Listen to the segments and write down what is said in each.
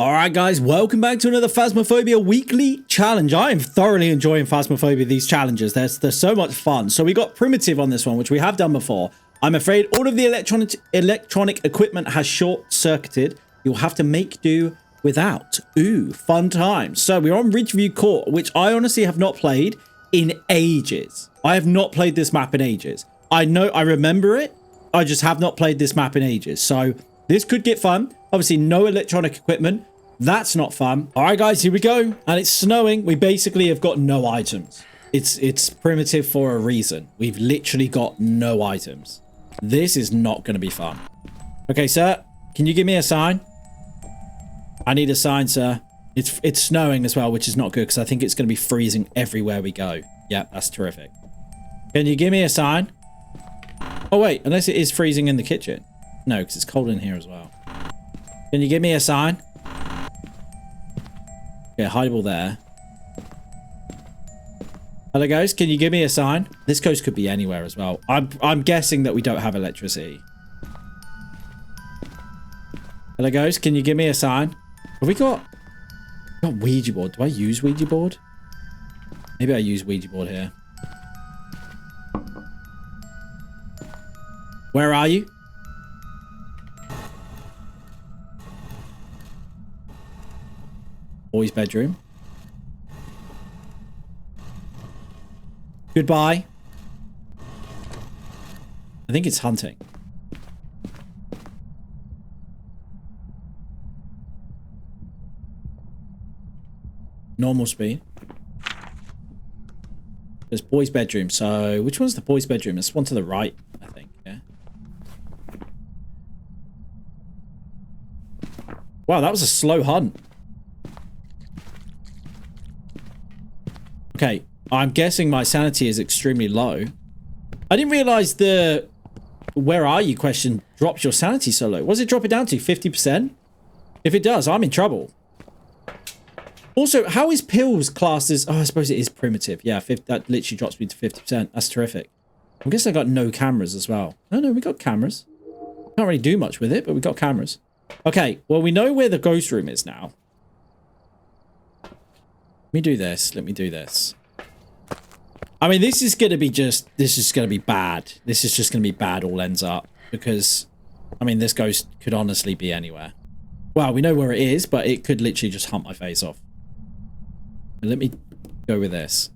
Alright guys, welcome back to another Phasmophobia weekly challenge. I am thoroughly enjoying Phasmophobia, these challenges. They're so much fun. So we got primitive on this one, which we have done before. I'm afraid all of the electronic equipment has short-circuited. You'll have to make do without. Ooh, fun times. So we're on Ridgeview Court, which I honestly have not played in ages. I have not played this map in ages. I know, I remember it. I just have not played this map in ages. So this could get fun. Obviously, no electronic equipment. That's not fun. All right, guys, here we go. And it's snowing. We basically have got no items. It's primitive for a reason. We've literally got no items. This is not going to be fun. Okay, sir. Can you give me a sign? I need a sign, sir. It's snowing as well, which is not good because I think it's going to be freezing everywhere we go. Yeah, that's terrific. Can you give me a sign? Oh, wait. Unless it is freezing in the kitchen. No, because it's cold in here as well. Can you give me a sign? Yeah, hideable there. Hello, guys. Can you give me a sign? This coast could be anywhere as well. I'm guessing that we don't have electricity. Hello, guys. Can you give me a sign? Have we got Ouija board? Do I use Ouija board? Maybe I use Ouija board here. Where are you? Boy's bedroom. Goodbye. I think it's hunting. Normal speed. There's boy's bedroom. So which one's the boy's bedroom? It's one to the right, I think. Yeah. Wow, that was a slow hunt. Okay, I'm guessing my sanity is extremely low. I didn't realize the where are you question drops your sanity so low. What does it drop it down to? 50%? If it does, I'm in trouble. Also, how is pills classed as... Oh, I suppose it is primitive. Yeah, that literally drops me to 50%. That's terrific. I guess I got no cameras as well. No, we got cameras. Can't really do much with it, but we got cameras. Okay, well, we know where the ghost room is now. Let me do this. Let me do this. I mean, this is going to be just... This is going to be bad. This is just going to be bad all ends up. Because, I mean, this ghost could honestly be anywhere. Well, we know where it is, but it could literally just hunt my face off. Let me go with this.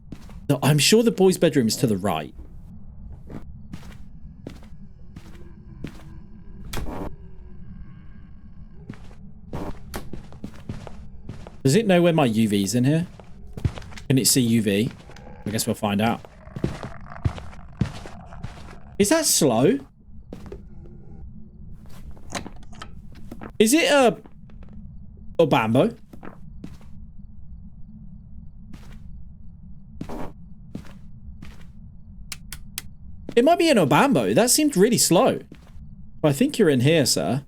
No, I'm sure the boy's bedroom is to the right. Does it know where my UV's in here? Can it see UV? I guess we'll find out. Is that slow? Is it a bambo? It might be an Obambo. That seemed really slow. I think you're in here, sir.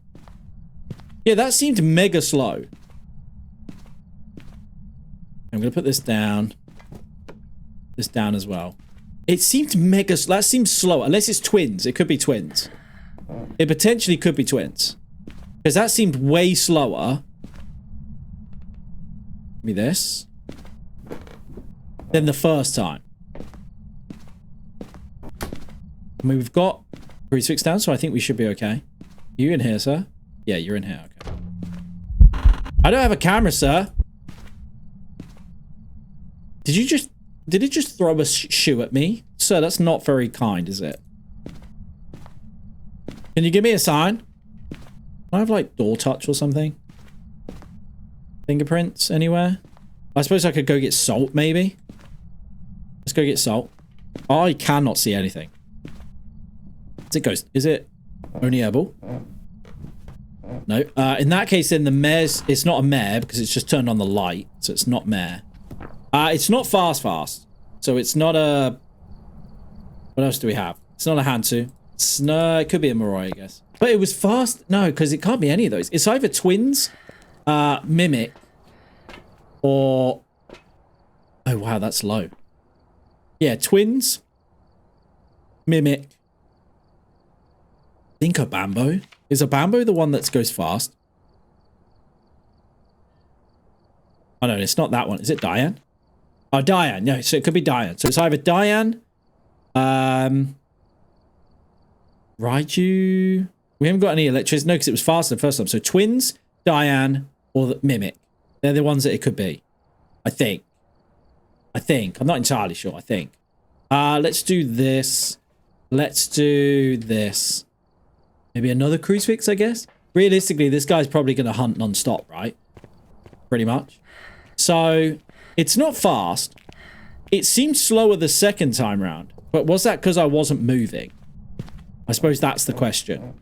Yeah, that seemed mega slow. I'm going to put this down. This down as well. It seemed mega... That seems slow. Unless it's twins. It could be twins. It potentially could be twins. Because that seemed way slower. Give me this. Than the first time. I mean, we've got Rizyx down, so I think we should be okay. You in here, sir? Yeah, you're in here. Okay. I don't have a camera, sir. Did it just throw a shoe at me? Sir, that's not very kind, is it? Can you give me a sign? Can I have, like, door touch or something? Fingerprints anywhere? I suppose I could go get salt, maybe? Let's go get salt. I cannot see anything. Is it only herbal? No. In that case, then the mare's... It's not a mare because it's just turned on the light. So it's not mare. It's not fast. So it's not a... What else do we have? It's not a Hantu. No, it could be a Moroi, I guess. But it was fast. No, because it can't be any of those. It's either twins, mimic, or... Oh, wow, that's low. Yeah, twins, mimic, I think a Bambo. Is a Bambo the one that goes fast? Oh, no, it's not that one. Is it Diane? Oh, Diane. No, so it could be Diane. So it's either Diane, Raiju. We haven't got any electricity. No, because it was faster the first time. So twins, Diane, or the Mimic. They're the ones that it could be. I think. I'm not entirely sure. I think. Let's do this. Let's do this. Maybe another crucifix, I guess. Realistically, this guy's probably going to hunt non-stop, right? Pretty much. So, it's not fast. It seemed slower the second time round. But was that because I wasn't moving? I suppose that's the question.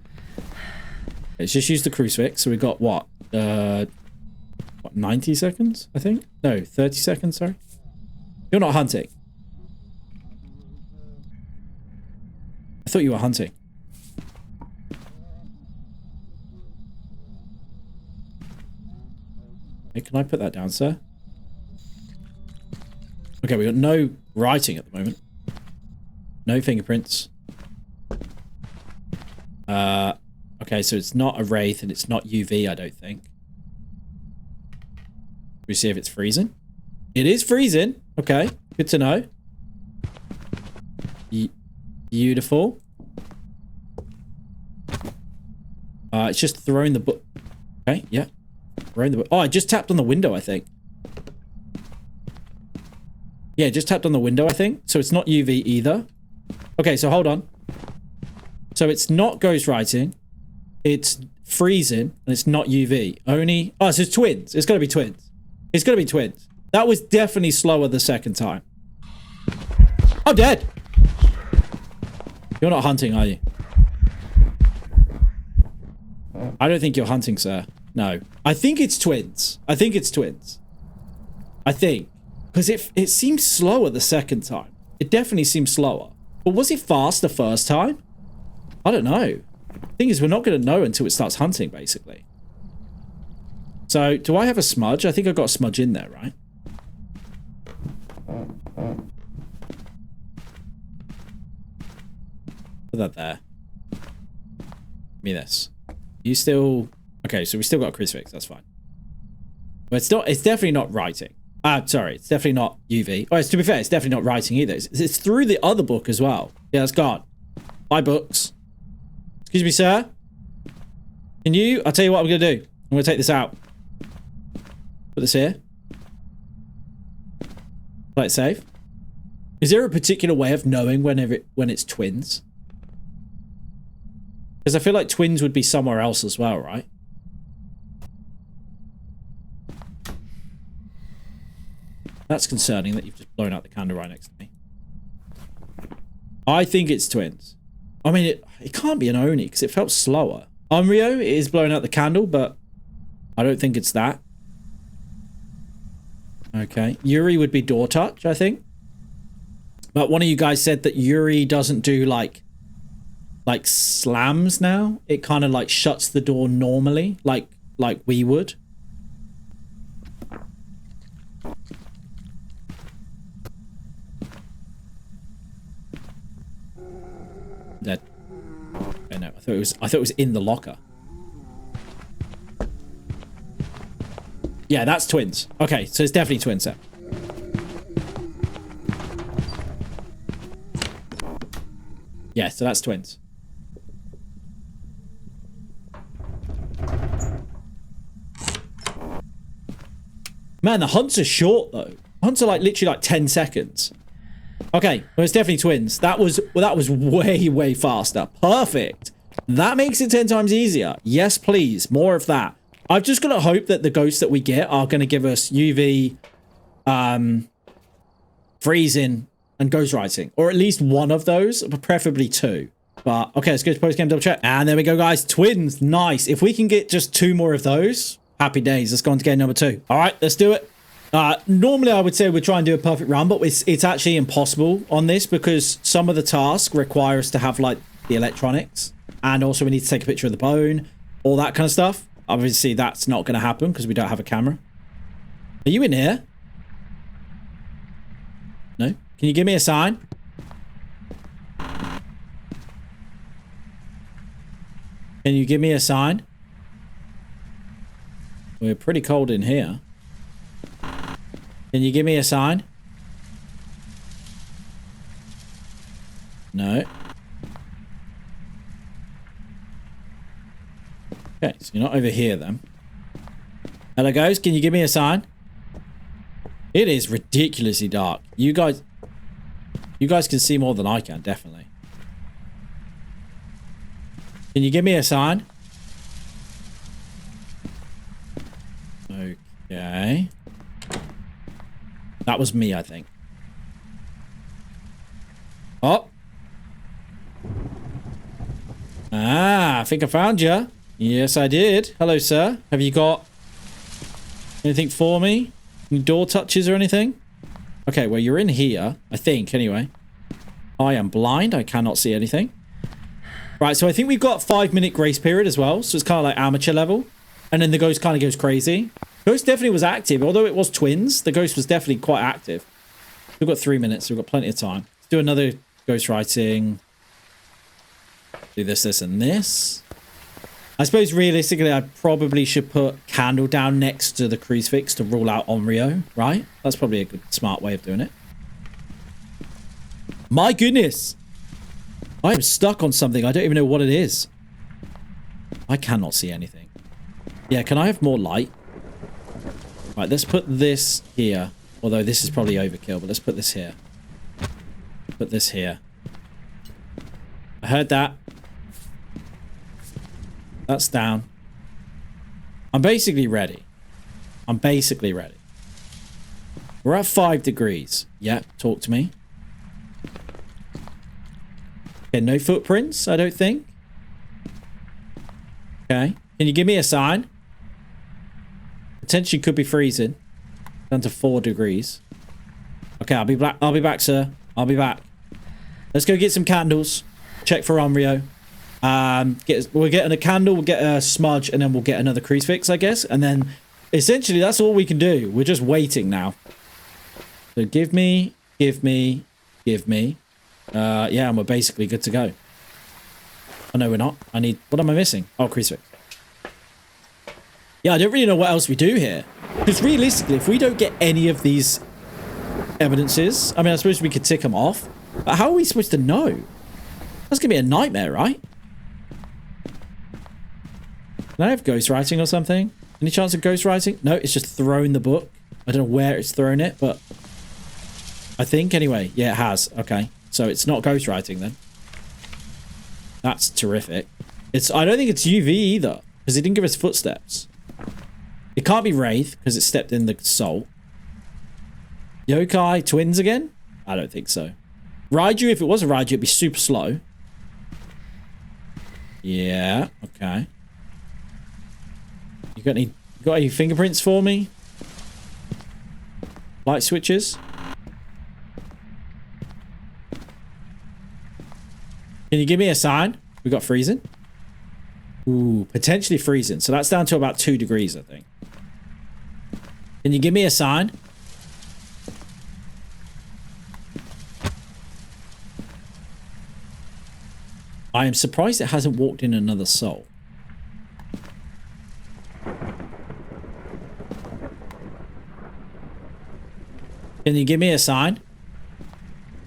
Let's just use the crucifix. So we got what? What, 90 seconds, I think? No, 30 seconds, sorry. You're not hunting. I thought you were hunting. Hey, can I put that down, sir? Okay, we got no writing at the moment. No fingerprints. Okay, so it's not a wraith and it's not UV, I don't think. We see if it's freezing. It is freezing. Okay, good to know. Beautiful. It's just throwing the book. Okay, yeah. Throwing the book. Oh, I just tapped on the window, I think. Yeah, just tapped on the window, I think. So it's not UV either. Okay, so hold on. So it's not ghostwriting. It's freezing. And it's not UV. Only... Oh, so it's twins. It's got to be twins. It's got to be twins. That was definitely slower the second time. I'm dead. You're not hunting, are you? I don't think you're hunting, sir. No. I think it's twins. I think it's twins. I think. Because it seems slower the second time. It definitely seems slower. But was it fast the first time? I don't know. The thing is, we're not going to know until it starts hunting, basically. So, do I have a smudge? I think I've got a smudge in there, right? Put that there. Give me this. You still... Okay, so we still got a crucifix. That's fine. But it's not... It's definitely not writing. Sorry. It's definitely not UV. Oh, to be fair, it's definitely not writing either. It's through the other book as well. Yeah, it's gone. Bye, books. Excuse me, sir. Can you... I'll tell you what I'm going to do. I'm going to take this out. Put this here. Play it safe. Is there a particular way of knowing when it's twins? Because I feel like twins would be somewhere else as well, right? That's concerning that you've just blown out the candle right next to me. I think it's twins. I mean, it can't be an Oni because it felt slower. Onryo, it is blowing out the candle, but I don't think it's that. Okay. Yuri would be door touch, I think. But one of you guys said that Yuri doesn't do like slams now. It kind of like shuts the door normally, like we would. Dead. Oh no, I thought it was in the locker. Yeah, that's twins. Okay, so it's definitely twins then. Yeah, so that's twins. Man, the hunts are short though. Hunts are like literally like 10 seconds. Okay, well, it's definitely twins. That was way faster. Perfect. That makes it 10 times easier. Yes, please. More of that. I've just got to hope that the ghosts that we get are going to give us UV, freezing, and ghostwriting. Or at least one of those, but preferably two. But, okay, let's go to post-game double check. And there we go, guys. Twins. Nice. If we can get just 2 more of those, happy days. Let's go on to game number 2. All right, let's do it. Normally, I would say we'd try and do a perfect run, but it's actually impossible on this because some of the tasks require us to have, like, the electronics. And also, we need to take a picture of the bone, all that kind of stuff. Obviously, that's not going to happen because we don't have a camera. Are you in here? No? Can you give me a sign? Can you give me a sign? We're pretty cold in here. Can you give me a sign? No. Okay, so you're not over here then. Hello, guys. Can you give me a sign? It is ridiculously dark. You guys can see more than I can, definitely. Can you give me a sign? Okay. That was me, I think. Oh. Ah, I think I found you. Yes, I did. Hello, sir. Have you got anything for me? Any door touches or anything? Okay, well, you're in here, I think, anyway. I am blind. I cannot see anything. Right, so I think we've got a 5-minute grace period as well. So it's kind of like amateur level. And then the ghost kind of goes crazy. Ghost definitely was active. Although it was twins, the ghost was definitely quite active. We've got 3 minutes, so we've got plenty of time. Let's do another ghost writing. Do this, this, and this. I suppose realistically, I probably should put candle down next to the crucifix to rule out Onryo, right? That's probably a good, smart way of doing it. My goodness. I am stuck on something. I don't even know what it is. I cannot see anything. Yeah, can I have more light? Right, let's put this here. Although this is probably overkill, but let's put this here. Put this here. I heard that. That's down. I'm basically ready. I'm basically ready. We're at 5 degrees. Yeah, talk to me. Okay, no footprints, I don't think. Okay. Can you give me a sign? Potentially could be freezing. Down to 4 degrees. Okay, I'll be back. I'll be back, sir. I'll be back. Let's go get some candles. Check for Onryo. We're getting a candle, we'll get a smudge, and then we'll get another crucifix, I guess. And then, essentially, that's all we can do. We're just waiting now. So give me, give me, give me. Yeah, and we're basically good to go. Oh, no, we're not. I need... What am I missing? Oh, crucifix. Yeah, I don't really know what else we do here. Because realistically, if we don't get any of these evidences... I mean, I suppose we could tick them off. But how are we supposed to know? That's going to be a nightmare, right? Can I have ghostwriting or something? Any chance of ghostwriting? No, it's just thrown the book. I don't know where it's thrown it, but... I think, anyway. Yeah, it has. Okay. So it's not ghostwriting then. That's terrific. I don't think it's UV either, because it didn't give us footsteps. It can't be Wraith, because it stepped in the soul. Yokai twins again? I don't think so. Raiju, if it was a Raiju, it'd be super slow. Yeah, okay. You got any fingerprints for me? Light switches? Can you give me a sign? We got freezing. Ooh, potentially freezing. So that's down to about 2 degrees, I think. Can you give me a sign? I am surprised it hasn't walked in another soul. Can you give me a sign?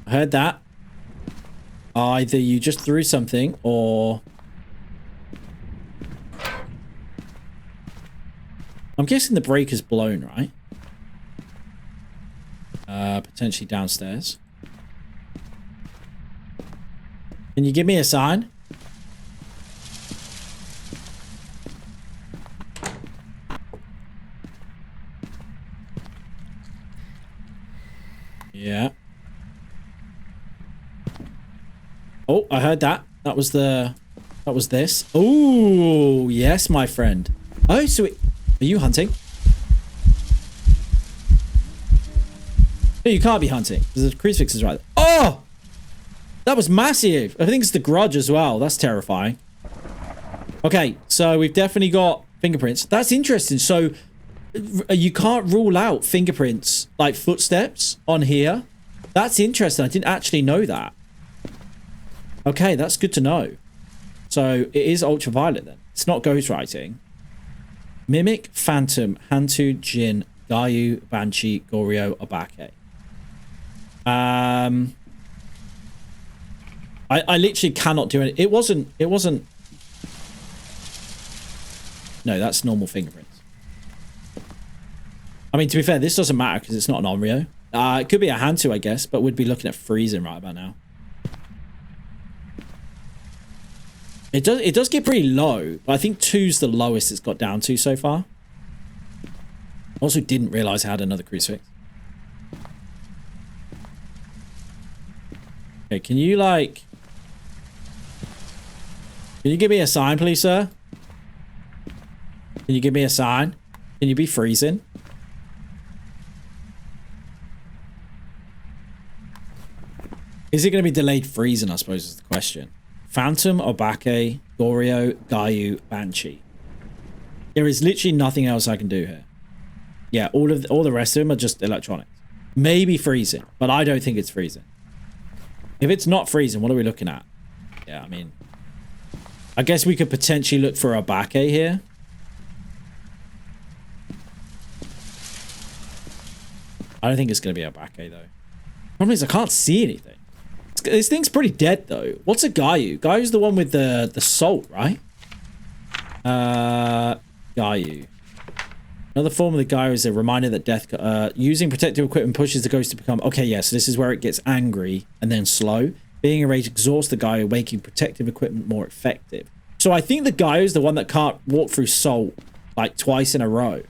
I heard that. Either you just threw something or... I'm guessing the breaker's blown, right? Potentially downstairs. Can you give me a sign? Yeah. Oh, I heard that. That was this. Oh, yes, my friend. Oh, so are you hunting? No, you can't be hunting. The crucifix is right there. Oh! That was massive. I think it's the grudge as well. That's terrifying. Okay, so we've definitely got fingerprints. That's interesting. So you can't rule out fingerprints, like footsteps on here. That's interesting. I didn't actually know that. Okay, that's good to know. So it is ultraviolet then. It's not ghostwriting. Mimic, Phantom, Hantu, Jinn, Gayu, Banshee, Goryo, Obake. I literally cannot do it. It wasn't. No, that's normal fingerprints. I mean, to be fair, this doesn't matter because it's not an Onryo. It could be a Hantu, I guess, but we'd be looking at freezing right about now. It does get pretty low, but I think 2's the lowest it's got down to so far. Also didn't realize I had another crucifix. Okay, can you like... Can you give me a sign, please, sir? Can you give me a sign? Can you be freezing? Is it going to be delayed freezing, I suppose, is the question. Phantom, Obake, Goryo, Gayu, Banshee. There is literally nothing else I can do here. Yeah, all the rest of them are just electronics. Maybe freezing, but I don't think it's freezing. If it's not freezing, what are we looking at? Yeah, I mean... I guess we could potentially look for Obake here. I don't think it's going to be Obake, though. Problem is, I can't see anything. This thing's pretty dead, though. What's a Gayu? Gayu's the one with the salt, right? Gayu. Another form of the Gayu is a reminder that death... using protective equipment pushes the ghost to become... Okay, yeah, so this is where it gets angry and then slow. Being enraged exhausts the Gayu, making protective equipment more effective. So I think the Gayu is the one that can't walk through salt like twice in a row.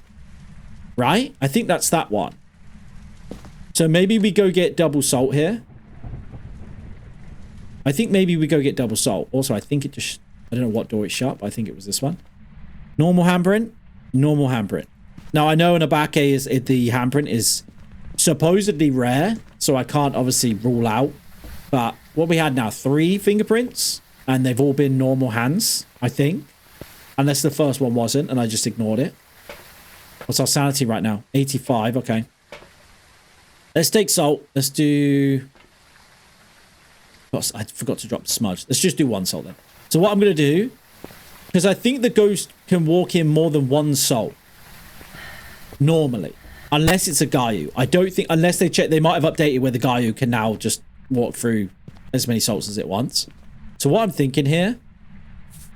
Right? I think that's that one. So maybe we go get double salt here. I think maybe we go get double salt. Also, I think it just... I don't know what door it shut, but I think it was this one. Normal handprint. Normal handprint. Now, I know an Obake is... The handprint is supposedly rare, so I can't obviously rule out. But what we had now, 3 fingerprints, and they've all been normal hands, I think. Unless the first one wasn't, and I just ignored it. What's our sanity right now? 85, okay. Let's take salt. Let's do... I forgot to drop the smudge. Let's just do 1 salt then. So what I'm going to do, because I think the ghost can walk in more than 1 salt. Normally. Unless it's a Gayu. I don't think, unless they check, they might have updated where the Gayu can now just walk through as many salts as it wants. So what I'm thinking here,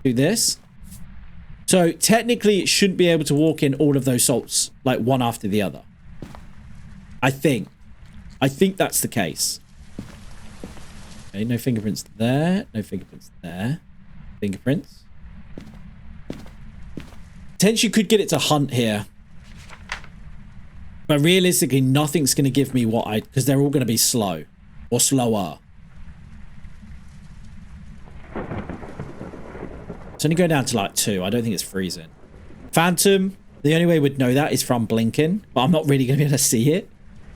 do this. So technically it shouldn't be able to walk in all of those salts, like one after the other. I think that's the case. Okay, no fingerprints there. No fingerprints there. Fingerprints. Potentially could get it to hunt here. But realistically, nothing's going to give me what I... Because they're all going to be slow. Or slower. It's only going down to like 2. I don't think it's freezing. Phantom. The only way we'd know that is from blinking. But I'm not really going to be able to see it.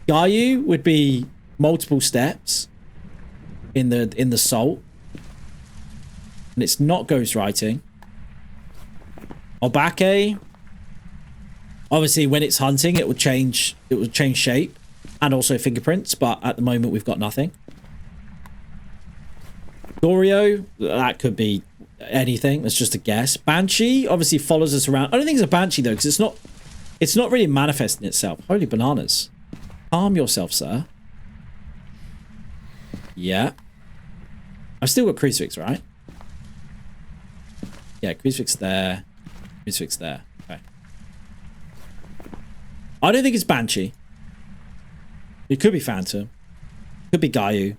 Gayu would be multiple steps. In the salt. And it's not ghostwriting. Obake. Obviously, when it's hunting, it will change shape. And also fingerprints. But at the moment, we've got nothing. Goryo. That could be anything. That's just a guess. Banshee obviously follows us around. I don't think it's a Banshee, though. Because it's not really manifesting itself. Holy bananas. Calm yourself, sir. Yeah. I've still got crucifix, right? Yeah, crucifix there. Crucifix there. Okay. I don't think it's Banshee. It could be Phantom. Could be Gayu.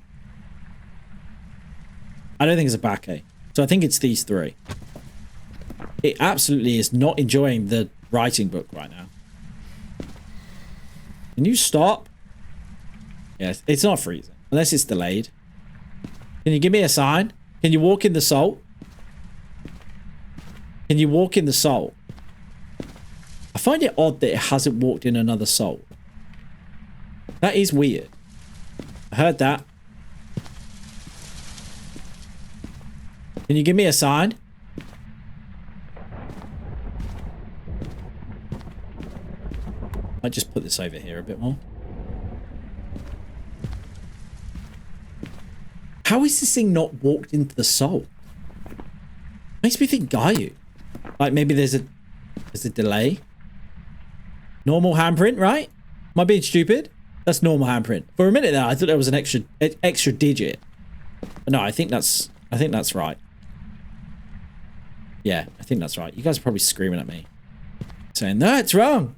I don't think it's a Obake. So I think it's these 3. It absolutely is not enjoying the writing book right now. Can you stop? Yes, it's not freezing. Unless it's delayed. Can you give me a sign? Can you walk in the salt? Can you walk in the salt? I find it odd that it hasn't walked in another salt. That is weird. I heard that. Can you give me a sign? I just put this over here a bit more. How is this thing not walked into the salt? Makes me think Gayu. Like maybe there's a delay. Normal handprint, right? Am I being stupid? That's normal handprint. For a minute there, I thought there was an extra digit. But no, I think that's right. Yeah, I think that's right. You guys are probably screaming at me, saying, no, it's wrong.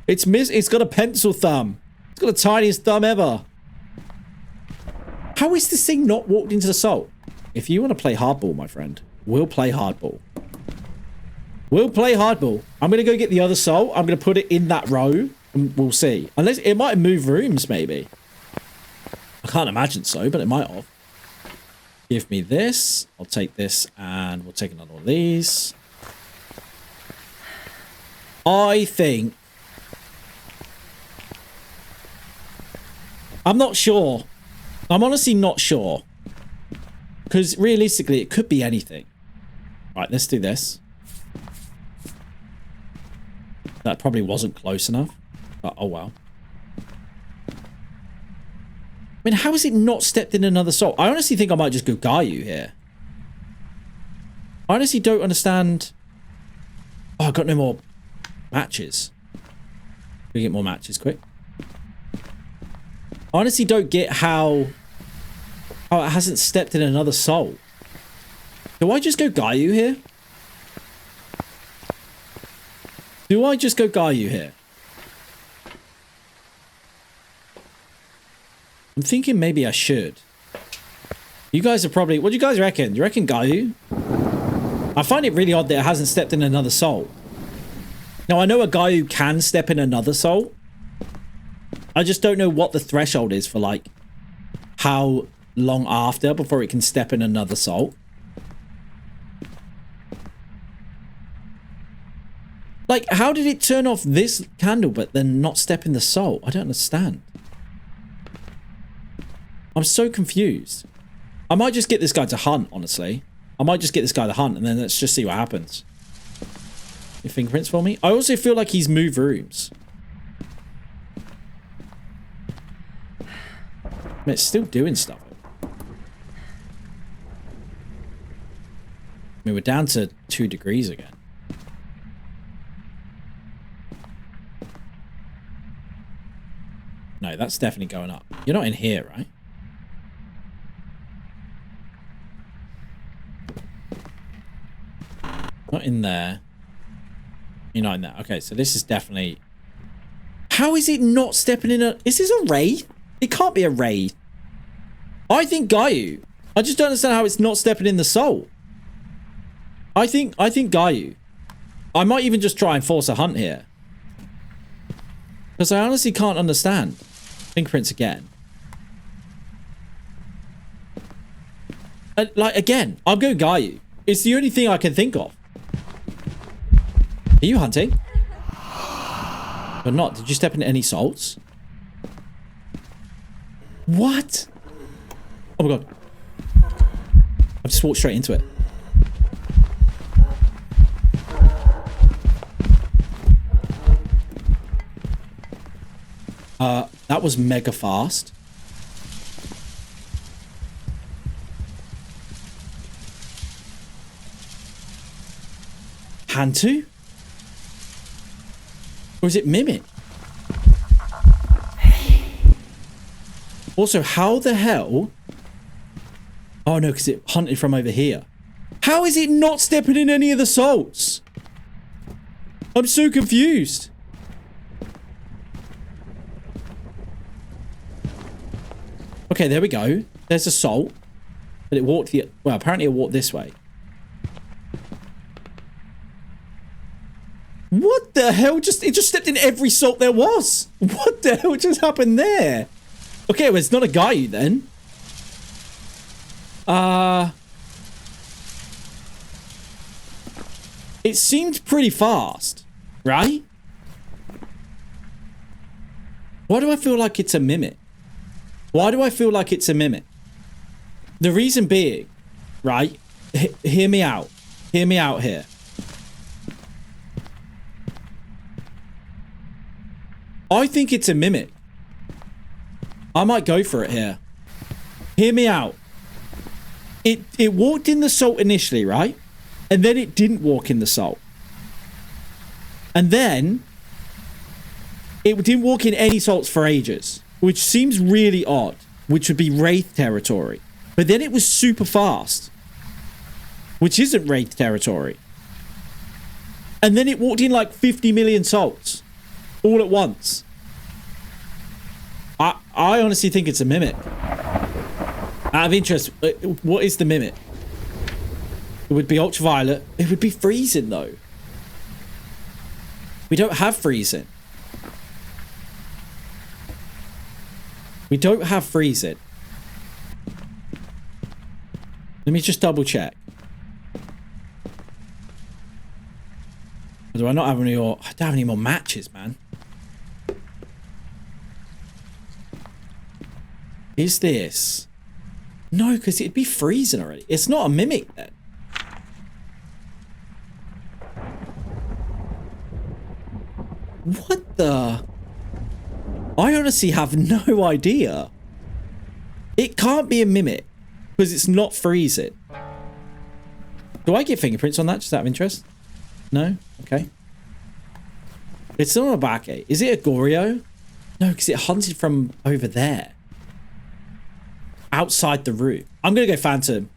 It's got a pencil thumb. It's got the tiniest thumb ever. How is this thing not walked into the salt? If you want to play hardball, my friend, we'll play hardball. We'll play hardball. I'm going to go get the other salt. I'm going to put it in that row, and we'll see. Unless it might move rooms, maybe. I can't imagine so, but it might have. Give me this. I'll take this, and we'll take another one of these. I think... I'm not sure. I'm honestly not sure. Because realistically, it could be anything. Right, let's do this. That probably wasn't close enough. But, oh, well. I mean, how has it not stepped in another salt? I honestly think I might just go Gayu here. I honestly don't understand. Oh, I got no more matches. We get more matches quick. I honestly don't get how... Oh, it hasn't stepped in another soul. Do I just go Gayu here? Do I just go Gayu here? I'm thinking maybe I should. You guys are probably... What do you guys reckon? Do you reckon Gayu? I find it really odd that it hasn't stepped in another soul. Now, I know a Gayu can step in another soul. I just don't know what the threshold is for, like, how long after before it can step in another soul. Like, how did it turn off this candle but then not step in the soul? I don't understand. I'm so confused. I might just get this guy to hunt, honestly. I might just get this guy to hunt and then let's just see what happens. Your fingerprints for me? I also feel like he's moved rooms. I mean, it's still doing stuff. I mean, we're down to 2 degrees again. No, that's definitely going up. You're not in here, right? Not in there. You're not in there. Okay, so this is definitely... How is it not stepping in a... Is this a raid? It can't be a raid. I think Gayu. I just don't understand how it's not stepping in the soul. I think Gayu. I might even just try and force a hunt here. Because I honestly can't understand. Fingerprints again. Like, again, I'm going Gayu. It's the only thing I can think of. Are you hunting? Or not? Did you step into any salts? What? Oh my god. I just walked straight into it. That was mega fast. Hantu? Or is it Mimic? Also, how the hell... Oh no, because it hunted from over here. How is it not stepping in any of the salts? I'm so confused. Okay, there we go. There's a salt. But it walked the... Well, apparently it walked this way. What the hell? It just stepped in every salt there was. What the hell just happened there? Okay, well, it's not a Gayu then. It seemed pretty fast, right? Why do I feel like it's a Mimic? Why do I feel like it's a Mimic? The reason being, right? Hear me out. Hear me out here. I think it's a Mimic. I might go for it here. Hear me out. It walked in the salt initially, right? And then it didn't walk in the salt. And then It didn't walk in any salts for ages, which seems really odd, which would be Wraith territory. But then it was super fast, which isn't Wraith territory. And then it walked in like 50 million salts all at once. I honestly think it's a mimic. Out of interest, what is the mimic? It would be ultraviolet. It would be freezing though. We don't have freezing. We don't have freezing. Let me just double check. Do I not have any more? I don't have any more matches, man. Is this? No, because it'd be freezing already. It's not a mimic then. What the? I honestly have no idea. It can't be a mimic because it's not freezing. Do I get fingerprints on that just out of interest? No? Okay. It's not a Bake. Is it a Goryo? No, because it hunted from over there. Outside the room. I'm going to go Phantom.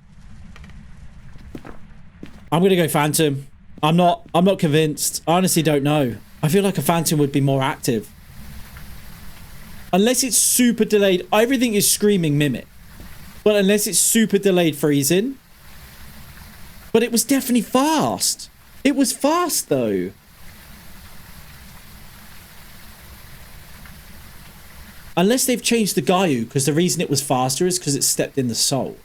I'm going to go Phantom. I'm not convinced. I honestly don't know. I feel like a Phantom would be more active. Unless it's super delayed. Everything is screaming mimic. But unless it's super delayed freezing. But it was definitely fast. It was fast though. Unless they've changed the Gayu, because the reason it was faster is because it stepped in the soul.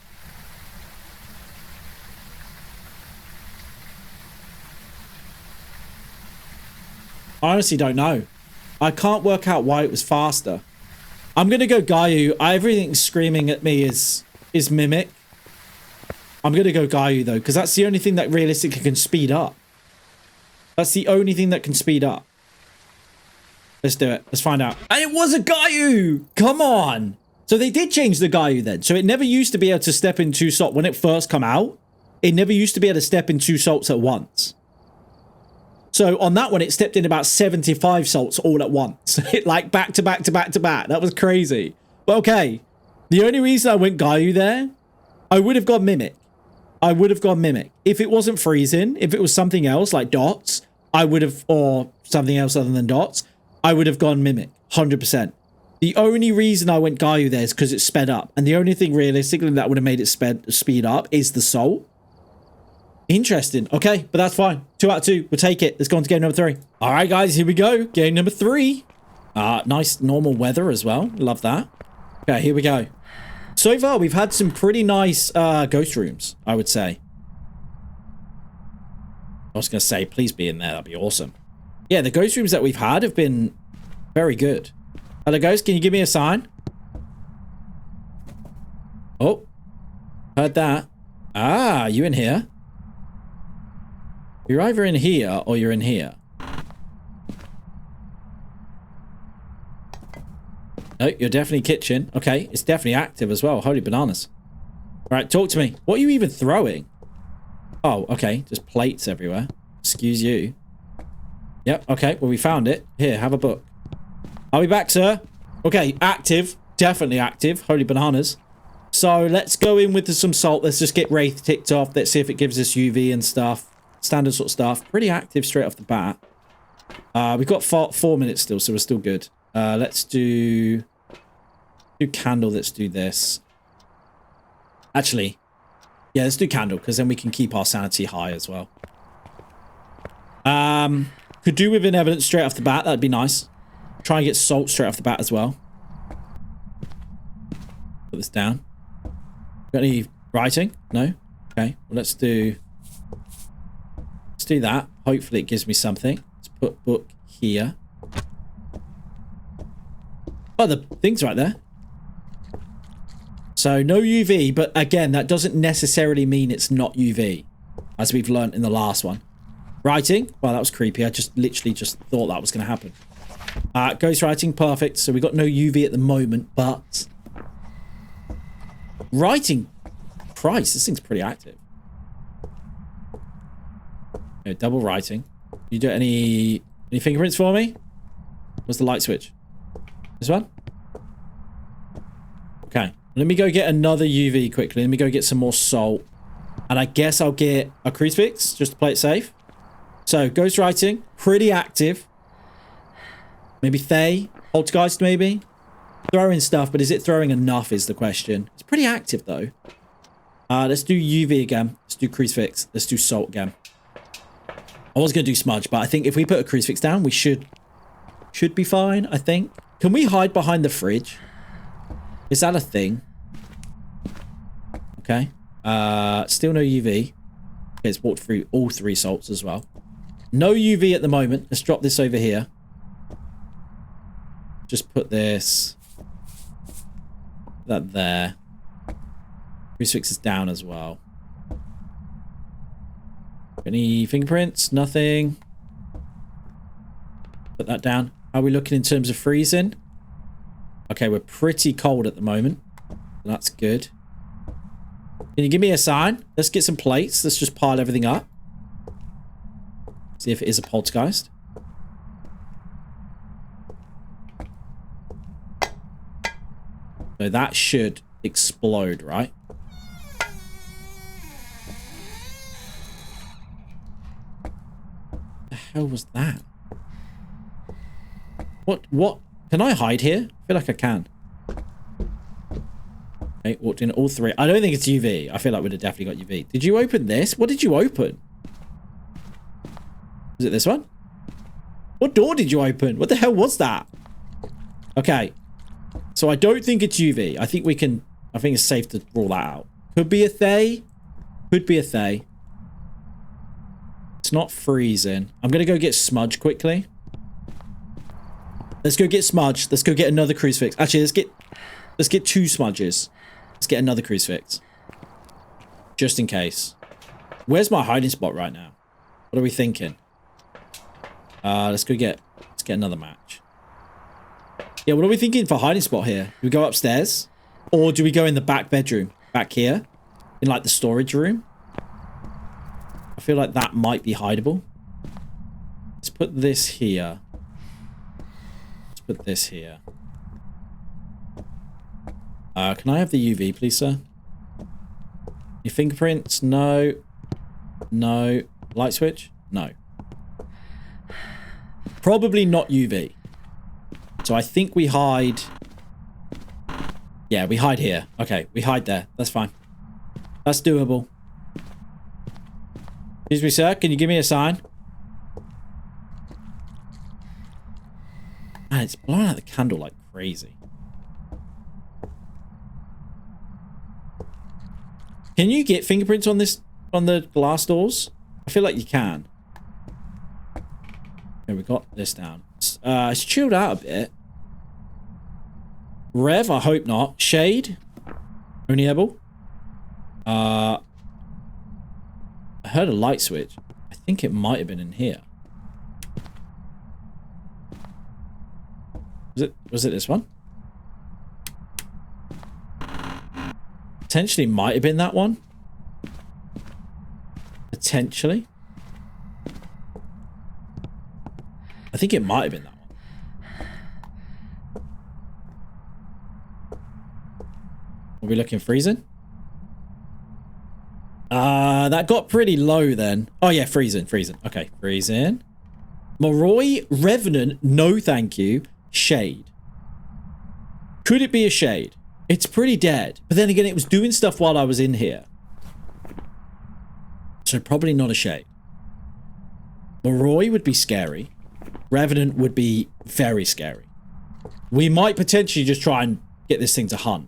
I honestly don't know. I can't work out why it was faster. I'm going to go Gayu. Everything screaming at me is Mimic. I'm going to go Gayu though, because that's the only thing that realistically can speed up. That's the only thing that can speed up. Let's do it. Let's find out. And it was a Gayu! Come on! So they did change the Gayu then. So it never used to be able to step in 2 salts. When it first come out, it never used to be able to step in 2 salts at once. So on that one, it stepped in about 75 salts all at once. Like back to back to back to back. That was crazy. But okay. The only reason I went Gayu there, I would have gone Mimic. I would have gone Mimic. If it wasn't freezing, if it was something else like dots, I would have, or something else other than dots, I would have gone Mimic, 100%. The only reason I went Gayu there is because it sped up. And the only thing realistically that would have made it speed up is the soul. Interesting. Okay, but that's fine. 2 out of 2. We'll take it. Let's go on to game number 3. All right, guys, here we go. Game number 3. Nice normal weather as well. Love that. Okay, here we go. So far, we've had some pretty nice ghost rooms, I would say. I was going to say, please be in there. That'd be awesome. Yeah, the ghost rooms that we've had have been very good. Hello, ghost. Can you give me a sign? Oh, heard that. Ah, you in here? You're either in here or you're in here. No, you're definitely kitchen. Okay, it's definitely active as well. Holy bananas. All right, talk to me. What are you even throwing? Oh, okay. Just plates everywhere. Excuse you. Yep, okay. Well, we found it. Here, have a book. I'll be back, sir. Okay, active. Definitely active. Holy bananas. So, let's go in with some salt. Let's just get Wraith ticked off. Let's see if it gives us UV and stuff. Standard sort of stuff. Pretty active straight off the bat. We've got 4 minutes still, so we're still good. Let's do candle. Let's do this. Actually, yeah, let's do candle, because then we can keep our sanity high as well. Could do with an evidence straight off the bat. That'd be nice. Try and get salt straight off the bat as well. Put this down. Got any writing? No? Okay. Well, let's do that. Hopefully it gives me something. Let's put book here. Oh, the thing's right there. So no UV, but again, that doesn't necessarily mean it's not UV, as we've learned in the last one. Writing. Well, that was creepy. I just literally just thought that was going to happen. Ghost writing. Perfect. So we got no UV at the moment, but writing. Christ, this thing's pretty active. Okay, double writing. You do any fingerprints for me? Where's the light switch? This one? Okay. Let me go get another UV quickly. Let me go get some more salt. And I guess I'll get a crucifix just to play it safe. So, ghostwriting. Pretty active. Maybe Thay. Poltergeist, maybe. Throwing stuff, but is it throwing enough is the question. It's pretty active, though. Let's do UV again. Let's do crucifix. Let's do salt again. I was going to do smudge, but I think if we put a crucifix down, we should be fine, I think. Can we hide behind the fridge? Is that a thing? Okay. Still no UV. Okay, it's walked through all 3 salts as well. No UV at the moment. Let's drop this over here. Just put this... that there. Crucifix is down as well. Any fingerprints? Nothing. Put that down. How are we looking in terms of freezing? Okay, we're pretty cold at the moment. That's good. Can you give me a sign? Let's get some plates. Let's just pile everything up. See if it is a poltergeist. So that should explode, right? The hell was that? What? Can I hide here? I feel like I can. Okay, walked in all 3. I don't think it's UV. I feel like we'd have definitely got UV. Did you open this? What did you open? Was it this one? What door did you open? What the hell was that? Okay. So I don't think it's UV. I think it's safe to rule that out. Could be a Thay. Could be a Thay. It's not freezing. I'm going to go get smudge quickly. Let's go get smudge. Let's go get another crucifix. Actually, let's get 2 smudges. Let's get another crucifix. Just in case. Where's my hiding spot right now? What are we thinking? Let's get another match. Yeah, what are we thinking for hiding spot here? Do we go upstairs? Or do we go in the back bedroom? Back here? In like the storage room? I feel like that might be hideable. Let's put this here. Let's put this here. Can I have the UV, please, sir? Your fingerprints? No. No. Light switch? No. Probably not UV. So I think we hide... Yeah, we hide here. Okay, we hide there. That's fine. That's doable. Excuse me, sir. Can you give me a sign? Man, it's blowing out the candle like crazy. Can you get fingerprints on this, on the glass doors? I feel like you can. Okay, we got this down. It's chilled out a bit. Rev, I hope not. Shade? Only able? I heard a light switch. I think it might have been in here. Was it this one? Potentially might have been that one. Potentially. I think it might have been that one. Are we looking freezing? That got pretty low then. Oh yeah, freezing. Okay, freezing. Moroi, Revenant, no thank you. Shade. Could it be a shade? It's pretty dead. But then again, it was doing stuff while I was in here. So probably not a shade. Moroi would be scary. Revenant would be very scary. We might potentially just try and get this thing to hunt.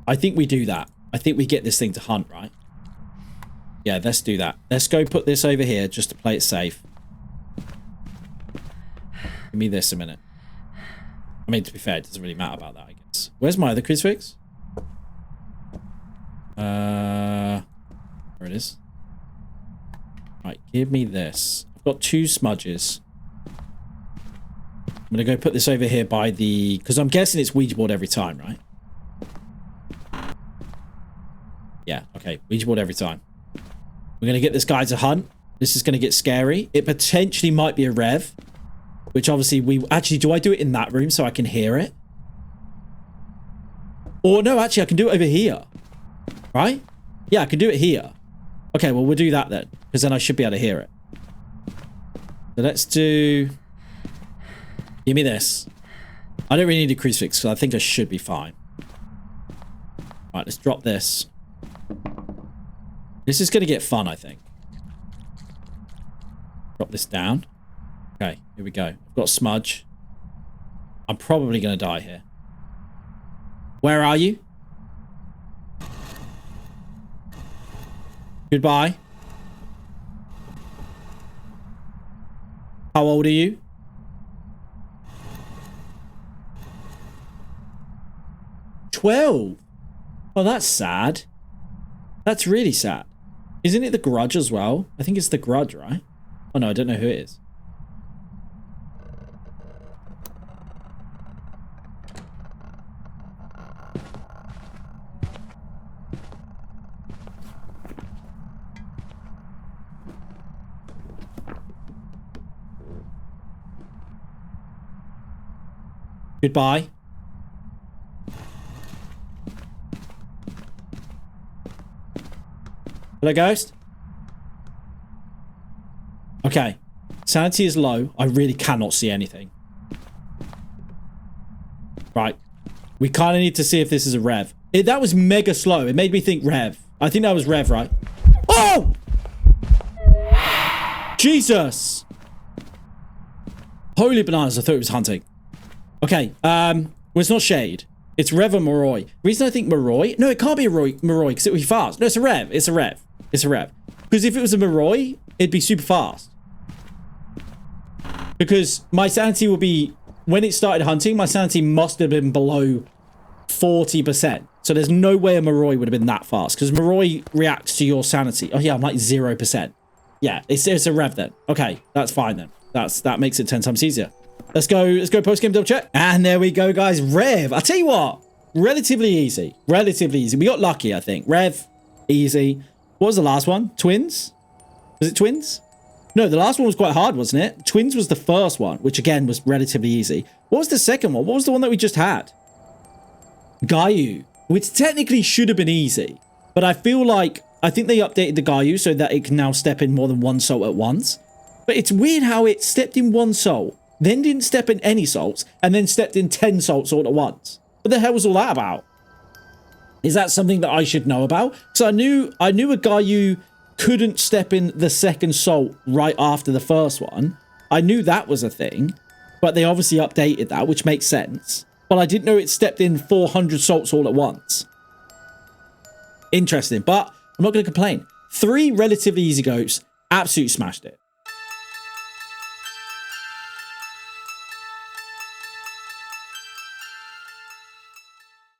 I think we do that. I think we get this thing to hunt, right? Yeah, let's do that. Let's go put this over here just to play it safe. Give me this a minute. I mean, to be fair, it doesn't really matter about that, I guess. Where's my other crucifix? There it is. Right, give me this. I've got 2 smudges. I'm going to go put this over here by the... Because I'm guessing it's Ouija board every time, right? Yeah, okay. Ouija board every time. We're going to get this guy to hunt. This is going to get scary. It potentially might be a Rev. which obviously we... Actually, do I do it in that room so I can hear it? Or no, actually, I can do it over here. Right? Yeah, I can do it here. Okay, well, we'll do that then. Because then I should be able to hear it. So let's do... Give me this. I don't really need a crucifix, so I think I should be fine. Right, let's drop this. This is going to get fun, I think. Drop this down. Okay, here we go. I've got a smudge. I'm probably going to die here. Where are you? Goodbye. How old are you? $12. Oh, that's sad. That's really sad. Isn't it The Grudge as well? I think it's The Grudge, right? Oh no, I don't know who it is. Goodbye. Hello, ghost? Okay. Sanity is low. I really cannot see anything. Right. We kind of need to see if this is a rev. That was mega slow. It made me think rev. I think that was rev, right? Oh! Jesus! Holy bananas. I thought it was hunting. Okay. Well, it's not Shade. It's Rev or Moroi. The reason I think Moroi... No, it can't be a Moroi because it would be fast. No, it's a Rev. It's a Rev. It's a Rev. Because if it was a Moroi, it'd be super fast. Because my sanity would be... When it started hunting, my sanity must have been below 40%. So there's no way a Moroi would have been that fast. Because Moroi reacts to your sanity. Oh, yeah, I'm like 0%. Yeah, it's a Rev then. Okay, that's fine then. That makes it 10 times easier. Let's go post-game double check. And there we go, guys. Rev. I'll tell you what. Relatively easy. Relatively easy. We got lucky, I think. Rev. Easy. What was the last one? Twins? Was it Twins? No, the last one was quite hard, wasn't it? Twins was the first one, which again was relatively easy. What was the second one? What was the one that we just had? Gayu. Which technically should have been easy. But I feel like... I think they updated the Gayu so that it can now step in more than one salt at once. But it's weird how it stepped in one salt, then didn't step in any salts, and then stepped in 10 salts all at once. What the hell was all that about? Is that something that I should know about? So I knew a Gayu couldn't step in the second salt right after the first one. I knew that was a thing, but they obviously updated that, which makes sense. But I didn't know it stepped in 400 salts all at once. Interesting, but I'm not going to complain. 3 relatively easy goats, absolutely smashed it.